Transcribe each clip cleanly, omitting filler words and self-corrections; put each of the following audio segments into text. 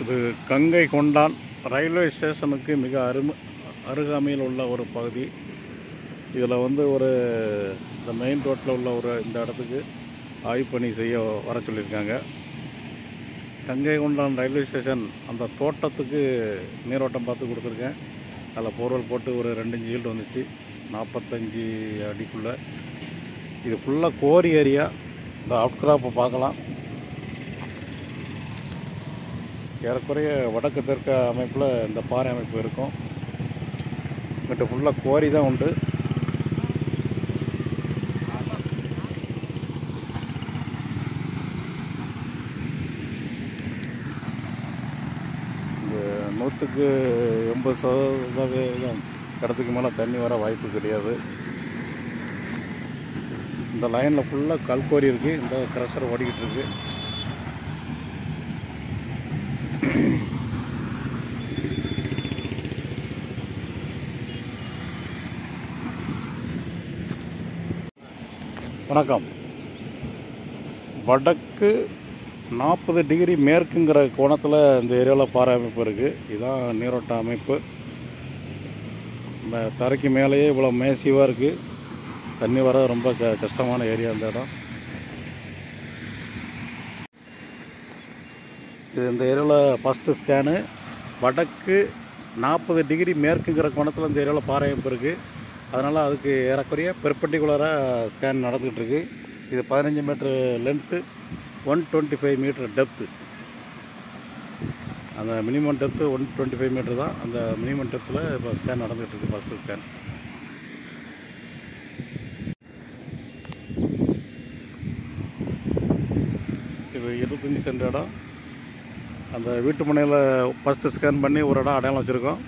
இது கங்கை கொண்டான் ரயில்வே ஸ்டேஷனுக்கு மிக அருகாமையில் உள்ள ஒரு பகுதி. இதில் ஒரு இந்த மெயின் ரோட்டில் உள்ள இந்த இடத்துக்கு ஆய்வு பணி செய்ய வர சொல்லியிருக்காங்க. கங்கை கொண்டான் ரயில்வே ஸ்டேஷன் அந்த தோட்டத்துக்கு நீரோட்டம் பார்த்து கொடுத்துருக்கேன். அதில் போர்வெல் போட்டு ஒரு 2 இன்ச் ஈல்டு வந்துச்சு, 45 அடிக்குள்ளே. இது ஃபுல்லாக கோரி ஏரியா. இந்த அவுட்கிராப்பை பார்க்கலாம். ஏறக்குறைய வடக்கு தெற்கு அமைப்பில் இந்த பாறை அமைப்பு இருக்கும். இங்கிட்ட ஃபுல்லாக கோரி தான் உண்டு. இந்த 100க்கு 80% இடத்துக்கு மேலே தண்ணி வர வாய்ப்பு கிடையாது. இந்த லைனில் ஃபுல்லாக கல்கோரி இருக்குது. இந்த க்ரஷர் ஓடிக்கிட்டு இருக்குது. வணக்கம். வடக்கு 40 டிகிரி மேற்குங்கிற கோணத்தில் இந்த ஏரியாவில் பாறை அமைப்பு இருக்குது. இதுதான் நீரோட்ட அமைப்பு. இந்த தரைக்கு மேலேயே இவ்வளோ மேசிவாக இருக்குது. தண்ணி வர ரொம்ப கஷ்டமான ஏரியா இந்த இடம். இது இந்த ஏரியாவில் ஃபஸ்ட்டு ஸ்கேனு. வடக்கு 40 டிகிரி மேற்குங்கிற கோணத்தில் இந்த ஏரியாவில் பாறை அமைப்பு இருக்குது. அதனால் அதுக்கு ஏறக்குறைய பெர்பெண்டிகுலராக ஸ்கேன் நடந்துகிட்ருக்கு. இது 15 மீட்டர் லென்த்து, 125 மீட்டர் டெப்த்து. அந்த மினிமம் டெப்த்து 125 மீட்டர் தான். அந்த மினிமம் டெப்த்தில் இப்போ ஸ்கேன் நடந்துகிட்ருக்கு, ஃபஸ்ட்டு ஸ்கேன். இது 25 சென்ட் இடம். அந்த வீட்டு முனையில் ஃபஸ்ட்டு ஸ்கேன் பண்ணி ஒரு இடம் அடையாளம் வச்சுருக்கோம்.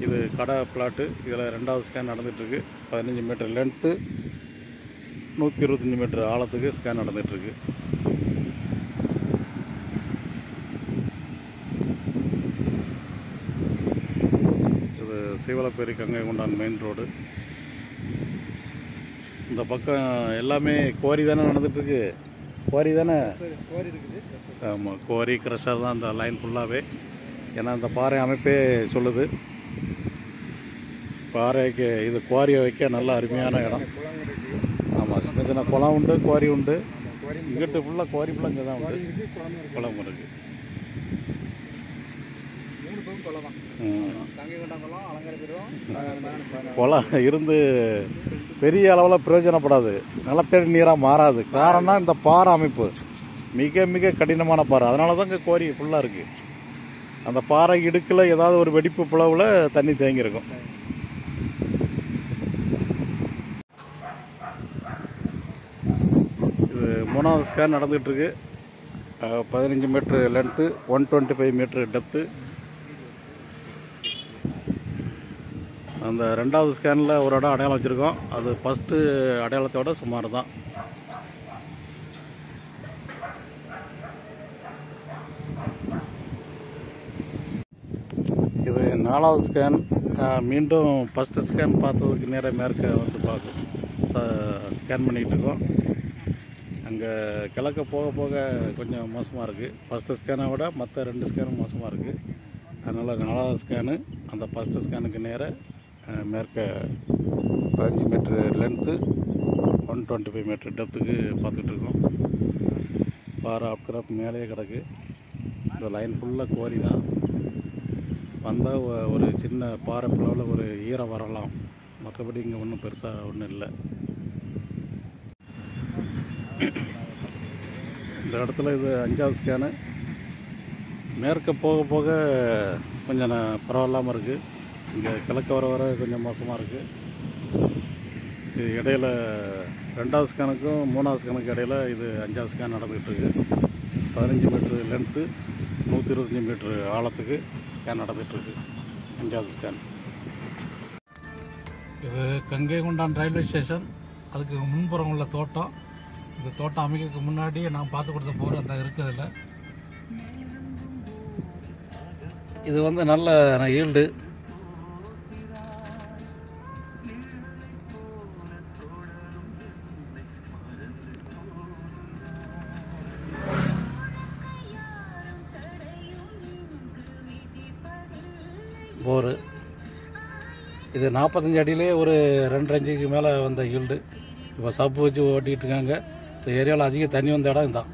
இது கடை பிளாட்டு. இதில் 2வது ஸ்கேன் நடந்துகிட்ருக்கு. 15 மீட்டர் லென்த்து, 125 மீட்டர் ஆழத்துக்கு ஸ்கேன் நடந்துகிட்ருக்கு. இது சீவலப்பேரி கங்கை கொண்டான் மெயின் ரோடு. இந்த பக்கம் எல்லாமே குவாரி தானே நடந்துகிட்ருக்கு. குவாரி தானே. ஆமாம், குவாரி க்ரஷர் தான் இந்த லைன் ஃபுல்லாகவே. ஏன்னா இந்த பாறை அமைப்பே சொல்லுது. பாறைக்கு இது குவாரியை வைக்க நல்ல அருமையான இடம். ஆமாம், சின்ன சின்ன குளம் உண்டு, குவாரி உண்டு. இங்கிட்டு ஃபுல்லாக குவாரி ஃபுல்லாக இங்கே தான் உண்டு. குளம் இருக்குது. குளம் இருந்து பெரிய அளவில் பிரயோஜனப்படாது, நிலத்தடி நீராக மாறாது. காரணம் இந்த பாறை அமைப்பு மிக மிக கடினமான பாறை. அதனால தான் இங்கே குவாரி ஃபுல்லாக இருக்குது. அந்த பாறை இடுக்கில் ஏதாவது ஒரு வெடிப்பு பிளவில் தண்ணி தேங்கியிருக்கும். இது 3வது ஸ்கேன் நடந்துகிட்ருக்கு. 15 மீட்டர் லென்த்து, 125 மீட்டர் டெப்த்து. அந்த 2வது ஸ்கேனில் ஒரு இடம் அடையாளம் வச்சுருக்கோம். அது ஃபஸ்ட்டு அடையாளத்தோட சுமார் தான். இது 4வது ஸ்கேன். மீண்டும் ஃபஸ்ட்டு ஸ்கேன் பார்த்ததுக்கு நேராக மேற்க ஸ்கேன் பண்ணிக்கிட்டு இருக்கோம். அங்கே கிழக்க போக போக கொஞ்சம் மோசமாக இருக்குது. ஃபஸ்ட்டு ஸ்கேனை விட மற்ற 2 ஸ்கேனும் மோசமாக இருக்குது. அதனால் 4வது ஸ்கேனு அந்த ஃபஸ்ட்டு ஸ்கேனுக்கு நேராக மேற்க 15 மீட்ரு லென்த்து, 125 மீட்டர் டெப்த்துக்கு பார்த்துட்ருக்கோம். பாறை அப்கிராப் மேலேயே கிடக்கு. இந்த லைன் ஃபுல்லாக குவாரி தான். வந்தால் ஒரு சின்ன பாறை பிளவில் ஒரு ஈரம் வரலாம். மற்றபடி இங்கே ஒன்றும் பெருசாக ஒன்றும் இல்லை. இந்த இடத்துல இது 5வது ஸ்கேனு. மேற்க போக போக கொஞ்சம் பரவாயில்லாமல் இருக்குது. இங்கே கிழக்க வர வர கொஞ்சம் மோசமாக இருக்குது. இது இடையில் 2வது ஸ்கேனுக்கும் 3வது ஸ்கேனுக்கு இடையில் இது 5வது ஸ்கேன் நடந்துகிட்ருக்கு. 15 மீட்டர் லென்த்து, 125 மீட்டர் ஆழத்துக்கு ஸ்கேன் நடந்துகிட்ருக்கு. 5வது ஸ்கேன். இது கங்கை கொண்டான் ரயில்வே ஸ்டேஷன். அதுக்கு முன்புறம் உள்ள தோட்டம். இந்த தோட்டம் அமைக்கிறதுக்கு முன்னாடி நான் பார்த்து கொடுத்த போர் அந்த இருக்கிறதில்ல. இது நல்ல ஈல்டு. போரு. இது 45 அடியிலே ஒரு 2 இன்ச்சுக்கு மேலே வந்த ஈல்டு. இப்போ சப்பு வச்சு ஓட்டிகிட்டு இருக்காங்க. இந்த ஏரியாவில் அதிக தண்ணி வந்த இடம் இதுதான்.